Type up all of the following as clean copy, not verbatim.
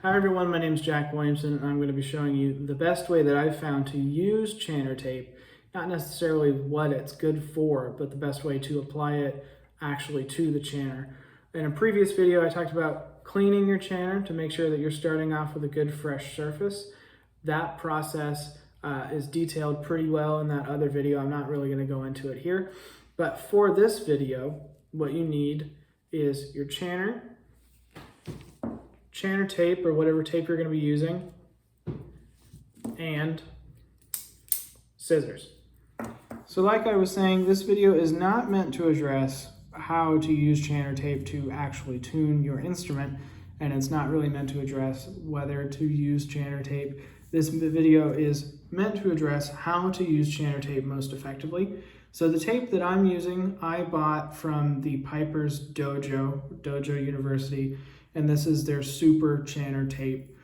Hi everyone, my name is Jack Williamson and I'm going to be showing you the best way that I've found to use Chanter tape. Not necessarily what it's good for, but the best way to apply it actually to the Chanter. In a previous video I talked about cleaning your Chanter to make sure that you're starting off with a good fresh surface. That process is detailed pretty well in that other video. I'm not really going to go into it here. But for this video, what you need is your Chanter tape or whatever tape you're going to be using, and scissors. So like I was saying, this video is not meant to address how to use Chanter tape to actually tune your instrument, and it's not really meant to address whether to use Chanter tape. This video is meant to address how to use Chanter tape most effectively. So the tape that I'm using, I bought from the Piper's Dojo University, and this is their super Chanter tape.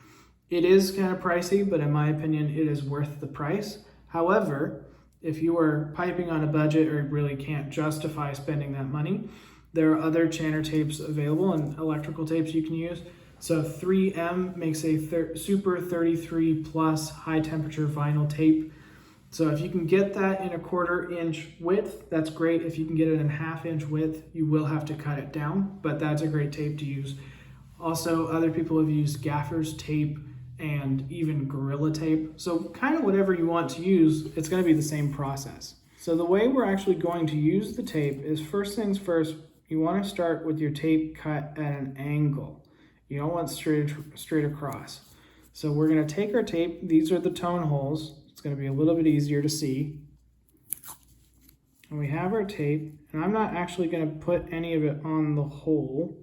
It is kind of pricey, but in my opinion, it is worth the price. However, if you are piping on a budget or really can't justify spending that money, there are other Chanter tapes available and electrical tapes you can use. So 3M makes a super 33 plus high temperature vinyl tape. So if you can get that in a 1/4 inch width, that's great. If you can get it in 1/2 inch width, you will have to cut it down, but that's a great tape to use. Also, other people have used gaffer's tape and even Gorilla tape. So kind of whatever you want to use, it's going to be the same process. So the way we're actually going to use the tape is, first things first, you want to start with your tape cut at an angle. You don't want straight across. So we're going to take our tape. These are the tone holes. It's going to be a little bit easier to see. And we have our tape, and I'm not actually going to put any of it on the hole,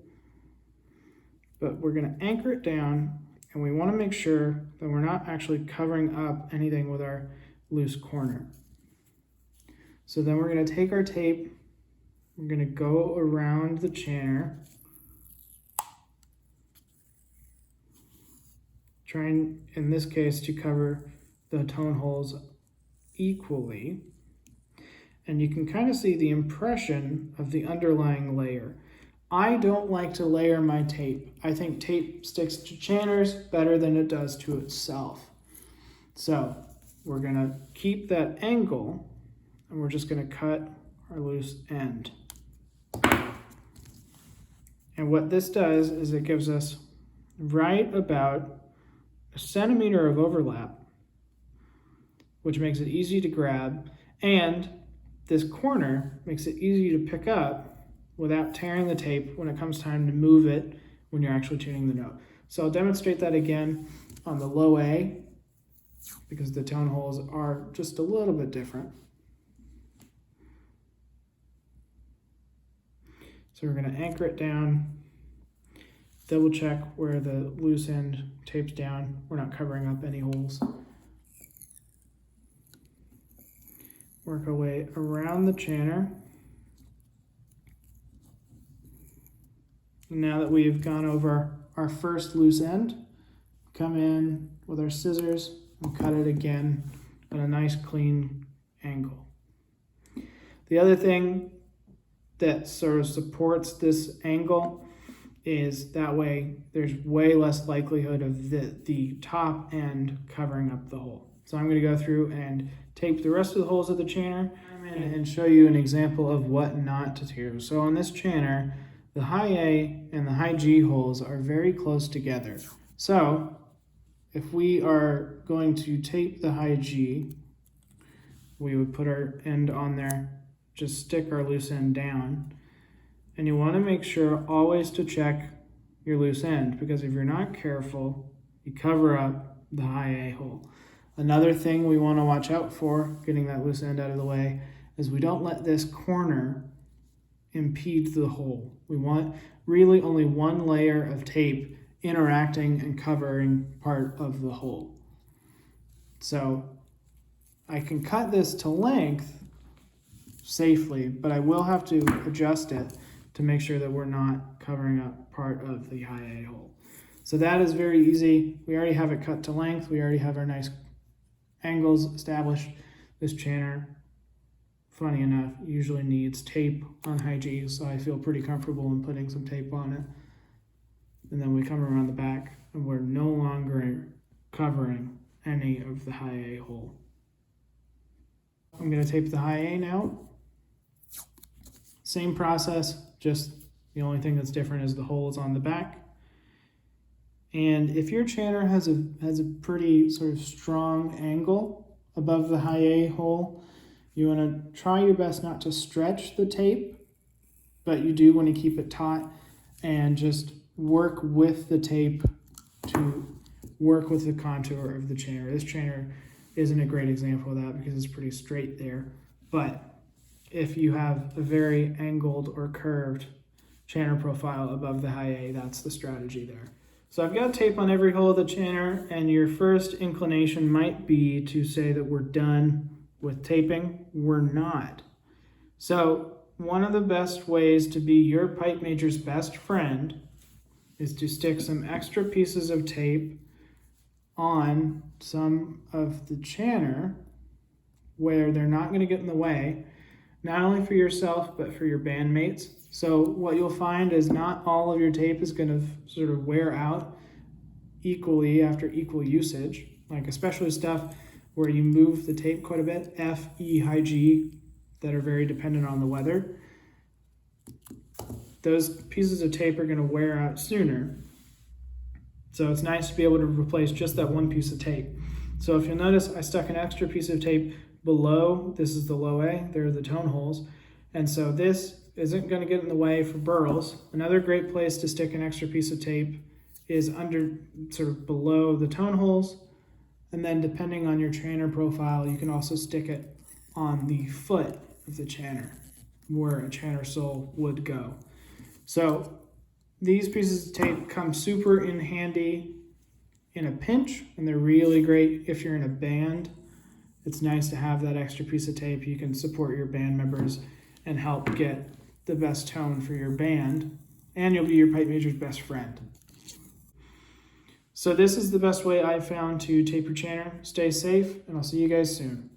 but we're going to anchor it down, and we want to make sure that we're not actually covering up anything with our loose corner. So then we're going to take our tape, we're going to go around the Chanter, trying in this case to cover the tone holes equally, and you can kind of see the impression of the underlying layer. I don't like to layer my tape. I think tape sticks to Chanters better than it does to itself. So we're gonna keep that angle, and we're just gonna cut our loose end. And what this does is it gives us right about 1 centimeter of overlap, which makes it easy to grab, and this corner makes it easy to pick up without tearing the tape when it comes time to move it when you're actually tuning the note. So I'll demonstrate that again on the low A, because the tone holes are just a little bit different. So we're going to anchor it down, double check where the loose end tapes down. We're not covering up any holes. Work our way around the Chanter. Now that we've gone over our first loose end, come in with our scissors and cut it again at a nice clean angle. The other thing that sort of supports this angle is that way there's way less likelihood of the top end covering up the hole. So I'm going to go through and tape the rest of the holes of the Chanter and show you an example of what not to do. So on this Chanter, the high A and the high G holes are very close together. So if we are going to tape the high G, we would put our end on there, just stick our loose end down. And you want to make sure always to check your loose end, because if you're not careful, you cover up the high A hole. Another thing we want to watch out for, getting that loose end out of the way, is we don't let this corner impede the hole. We want really only one layer of tape interacting and covering part of the hole. So I can cut this to length safely, but I will have to adjust it to make sure that we're not covering up part of the high A hole. So that is very easy. We already have it cut to length. We already have our nice angles established. This Chanter, funny enough, usually needs tape on high G, so I feel pretty comfortable in putting some tape on it. And then we come around the back, and we're no covering any of the high A hole. I'm going to tape the high A now. Same process, just the only thing that's different is the hole is on the back. And if your chanter has a pretty sort of strong angle above the high A hole, you want to try your best not to stretch the tape, but you do want to keep it taut and just work with the tape to work with the contour of the chanter. This chanter isn't a great example of that because it's pretty straight there, but if you have a very angled or curved chanter profile above the high A, that's the strategy there. So I've got tape on every hole of the chanter, and your first inclination might be to say that we're done with taping. We're not. So one of the best ways to be your pipe major's best friend is to stick some extra pieces of tape on some of the chanter where they're not going to get in the way, not only for yourself, but for your bandmates. So what you'll find is not all of your tape is going to sort of wear out equally after equal usage, like especially stuff where you move the tape quite a bit, F, E, high G, that are very dependent on the weather. Those pieces of tape are going to wear out sooner. So it's nice to be able to replace just that one piece of tape. So if you'll notice, I stuck an extra piece of tape below. This is the low A, there are the tone holes. And so this isn't going to get in the way for burls. Another great place to stick an extra piece of tape is under, sort of below the tone holes. And then depending on your chanter profile, you can also stick it on the foot of the chanter, where a chanter sole would go. So these pieces of tape come super in handy in a pinch, and they're really great if you're in a band. It's nice to have that extra piece of tape. You can support your band members and help get the best tone for your band, and you'll be your pipe major's best friend. So this is the best way I've found to tape your chanter. Stay safe, and I'll see you guys soon.